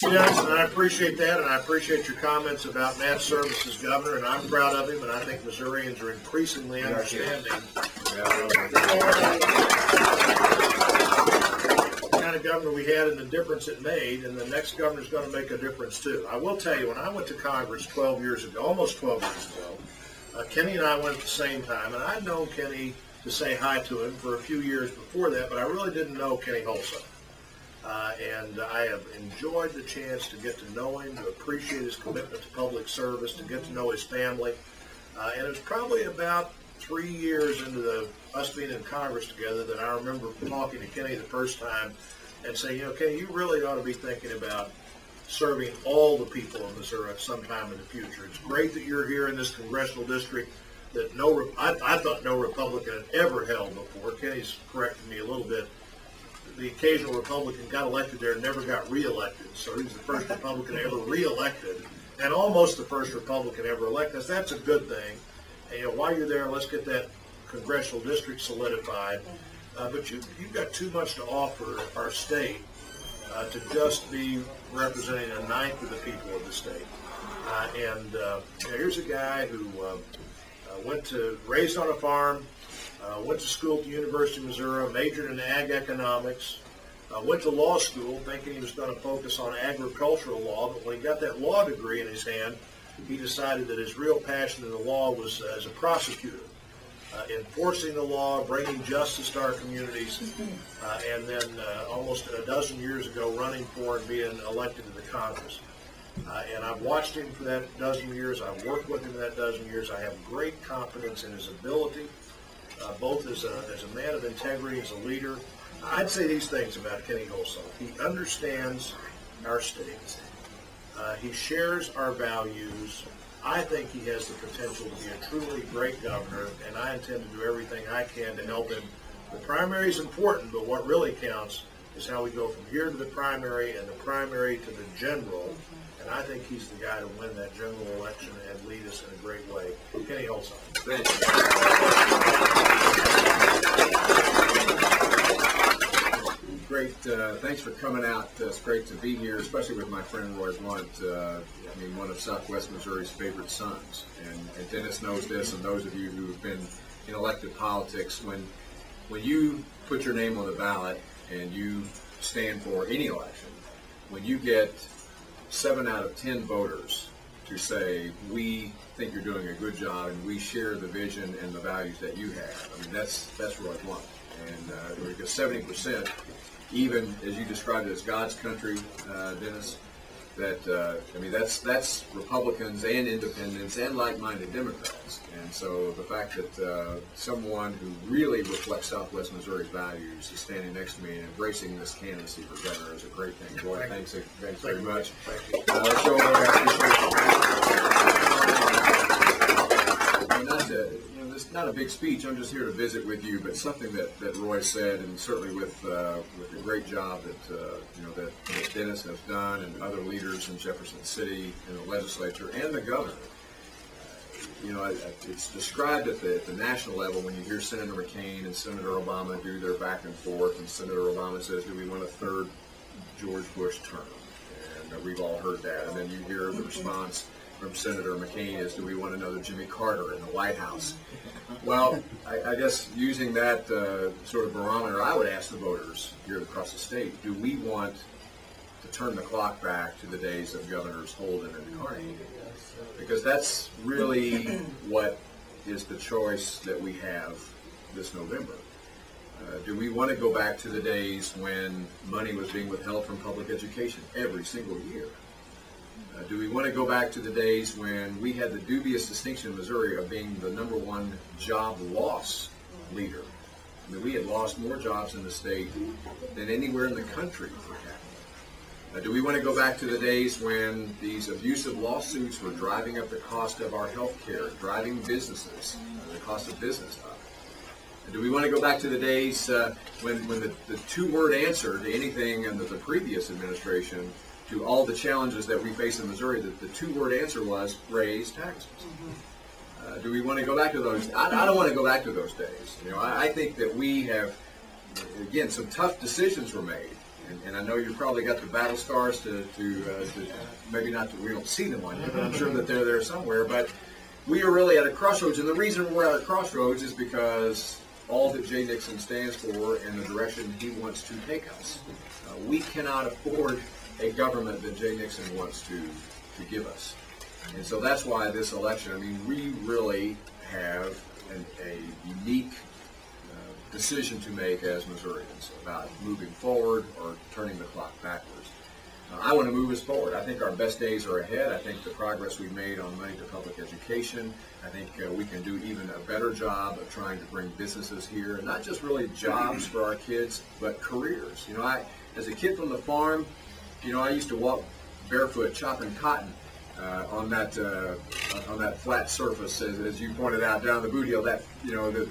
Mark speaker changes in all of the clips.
Speaker 1: Yes, and I appreciate that, and I appreciate your comments about Matt Service as governor, and I'm proud of him, and I think Missourians are increasingly understanding the kind of governor we had and the difference it made, and the next governor's going to make a difference too. I will tell you, when I went to Congress 12 years ago, almost 12 years ago, Kenny and I went at the same time, and I'd known Kenny to say hi to him for a few years before that, but I really didn't know Kenny Hulshof. And I have enjoyed the chance to get to know him, to appreciate his commitment to public service, to get to know his family. And it was probably about 3 years into us being in Congress together that I remember talking to Kenny the first time and saying, you know, Kenny, you really ought to be thinking about serving all the people of Missouri at some time in the future. It's great that you're here in this congressional district that I thought no Republican had ever held before. Kenny's corrected me a little bit. The occasional Republican got elected there and never got reelected. So he was the first Republican ever reelected and almost the first Republican ever elected. That's a good thing. And, you know, while you're there, let's get that congressional district solidified. But you've got too much to offer our state to just be representing a ninth of the people of the state. You know, here's a guy who raised on a farm, went to school at the University of Missouri, majored in ag economics, went to law school thinking he was going to focus on agricultural law, but when he got that law degree in his hand, he decided that his real passion in the law was as a prosecutor, enforcing the law, bringing justice to our communities, and then almost a dozen years ago running for and being elected to the Congress. And I've watched him for that dozen years. I've worked with him for that dozen years. I have great confidence in his ability, both as a man of integrity, as a leader. I'd say these things about Kenny Hulshof. He understands our state. He shares our values. I think he has the potential to be a truly great governor, and I intend to do everything I can to help him. The primary is important, but what really counts is how we go from here to the primary and the primary to the general. And I think he's the guy to win that general election and lead us in a great way. Kenny Hulshof.
Speaker 2: Thanks. Great. Thanks for coming out. It's great to be here, especially with my friend Roy Blunt. I mean, one of Southwest Missouri's favorite sons. And Dennis knows this, and those of you who have been in elected politics, when you put your name on the ballot and you stand for any election, when you get 7 out of 10 voters to say, we think you're doing a good job and we share the vision and the values that you have. I mean, that's Roy Blunt. And because 70%, even as you described it as God's country, Dennis, that I mean, that's Republicans and independents and like-minded Democrats. And so the fact that someone who really reflects Southwest Missouri's values is standing next to me and embracing this candidacy for governor is a great thing. Roy, thanks very much. It's not a big speech. I'm just here to visit with you, but something that Roy said, and certainly with the great job that Dennis has done, and other leaders in Jefferson City, in the legislature, and the governor. It's described at the national level when you hear Senator McCain and Senator Obama do their back and forth, and Senator Obama says, "Do we want a third George Bush term?" And we've all heard that. And then you hear the response from Senator McCain is, "Do we want another Jimmy Carter in the White House?" Well, I guess using that sort of barometer, I would ask the voters here across the state, do we want to turn the clock back to the days of Governors Holden and Carney? Because that's really what is the choice that we have this November. Do we want to go back to the days when money was being withheld from public education every single year? Do we want to go back to the days when we had the dubious distinction in Missouri of being the #1 job loss leader? I mean, we had lost more jobs in the state than anywhere in the country per capita. Do we want to go back to the days when these abusive lawsuits were driving up the cost of our health care, driving businesses, the cost of business up? Do we want to go back to the days when the two-word answer to anything under the previous administration to all the challenges that we face in Missouri, the two-word answer was raise taxes? Do we want to go back to those? I don't want to go back to those days. I think that we have, again, some tough decisions were made, And I know you've probably got the battle scars to maybe not that we don't see them on you, but I'm sure that they're there somewhere. But we are really at a crossroads, and the reason we're at a crossroads is because all that Jay Nixon stands for and the direction he wants to take us. We cannot afford a government that Jay Nixon wants to give us. And so that's why this election, I mean, we really have a unique decision to make as Missourians about moving forward or turning the clock backwards. I want to move us forward. I think our best days are ahead. I think the progress we've made on money to public education, I think we can do even a better job of trying to bring businesses here, and not just really jobs for our kids, but careers. You know, as a kid from the farm, you know, I used to walk barefoot chopping cotton on that flat surface, as you pointed out, down the boot hill, that, you know,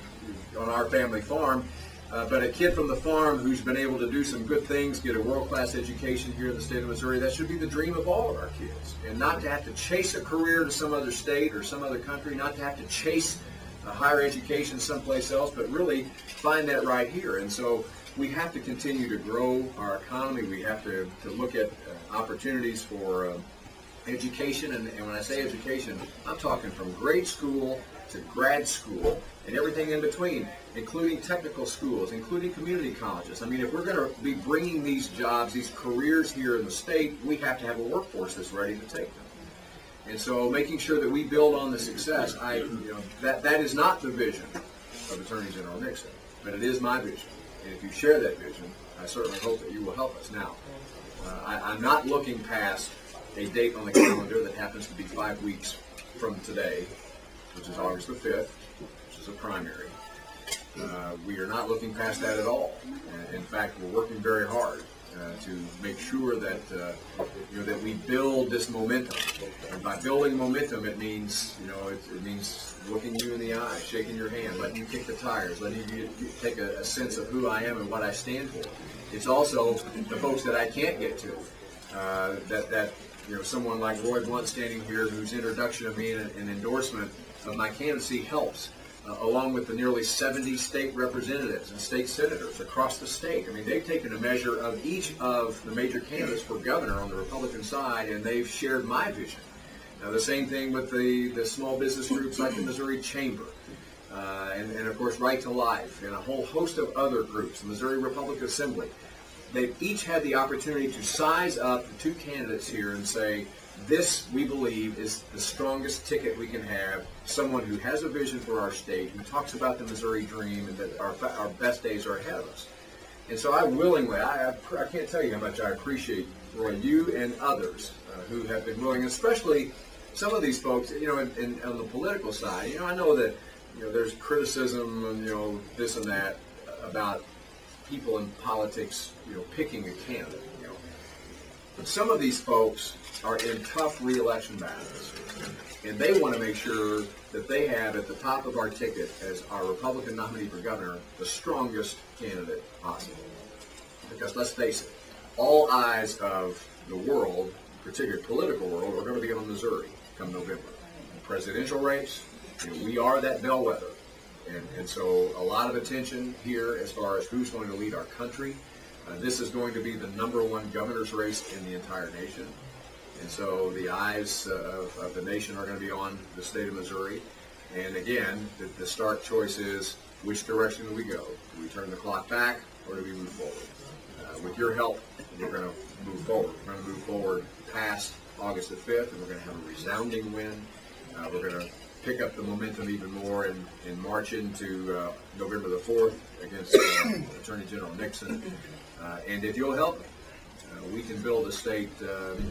Speaker 2: on our family farm. But a kid from the farm who's been able to do some good things, get a world-class education here in the state of Missouri, that should be the dream of all of our kids. And not to have to chase a career to some other state or some other country, not to have to chase a higher education someplace else, but really find that right here. And so we have to continue to grow our economy. We have to look at opportunities for education. And when I say education, I'm talking from grade school to grad school and everything in between, including technical schools, including community colleges. I mean, if we're going to be bringing these jobs, these careers here in the state, we have to have a workforce that's ready to take them. And so making sure that we build on the success, that is not the vision of Attorney General Nixon, but it is my vision. And if you share that vision, I certainly hope that you will help us. Now, I'm not looking past a date on the calendar that happens to be 5 weeks from today, which is August the 5th, which is a primary. We are not looking past that at all. In fact, we're working very hard to make sure that that we build this momentum. And by building momentum, it means it means looking you in the eye, shaking your hand, letting you kick the tires, letting you take a sense of who I am and what I stand for. It's also the folks that I can't get to. Someone like Roy Blunt standing here, whose introduction of me and endorsement of my candidacy helps, along with the nearly 70 state representatives and state senators across the state. I mean, they've taken a measure of each of the major candidates for governor on the Republican side, and they've shared my vision. Now, the same thing with the small business groups like the Missouri Chamber, and of course, Right to Life, and a whole host of other groups, the Missouri Republican Assembly. They've each had the opportunity to size up the two candidates here and say, this, we believe, is the strongest ticket we can have, someone who has a vision for our state, who talks about the Missouri dream, and that our best days are ahead of us. And so I willingly, I can't tell you how much I appreciate, Roy, you and others who have been willing, especially some of these folks, on the political side. I know that, there's criticism and, this and that about people in politics, picking a candidate, But some of these folks are in tough re-election battles, and they want to make sure that they have at the top of our ticket as our Republican nominee for governor the strongest candidate possible. Because let's face it, all eyes of the world, particularly political world, are going to be on Missouri come November. The presidential race, we are that bellwether. And so a lot of attention here as far as who's going to lead our country. This is going to be the #1 governor's race in the entire nation. And so the eyes of the nation are going to be on the state of Missouri. And again, the stark choice is, which direction do we go? Do we turn the clock back, or do we move forward? With your help, we're going to move forward. We're going to move forward past August the 5th, and we're going to have a resounding win. We're going to pick up the momentum even more and march into November the 4th against Attorney General Nixon. And if you'll help me, we can build a state.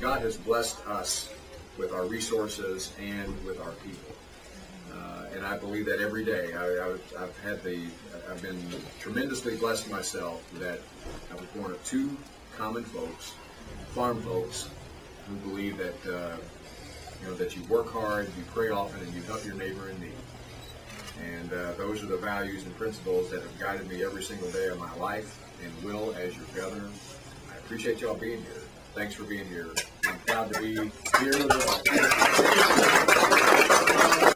Speaker 2: God has blessed us with our resources and with our people. And I believe that every day. I've been tremendously blessed myself that I was born of two common folks, farm folks, who believe that that you work hard, you pray often, and you help your neighbor in need. And those are the values and principles that have guided me every single day of my life and will as your governor. I appreciate y'all being here. Thanks for being here. I'm proud to be here with you all.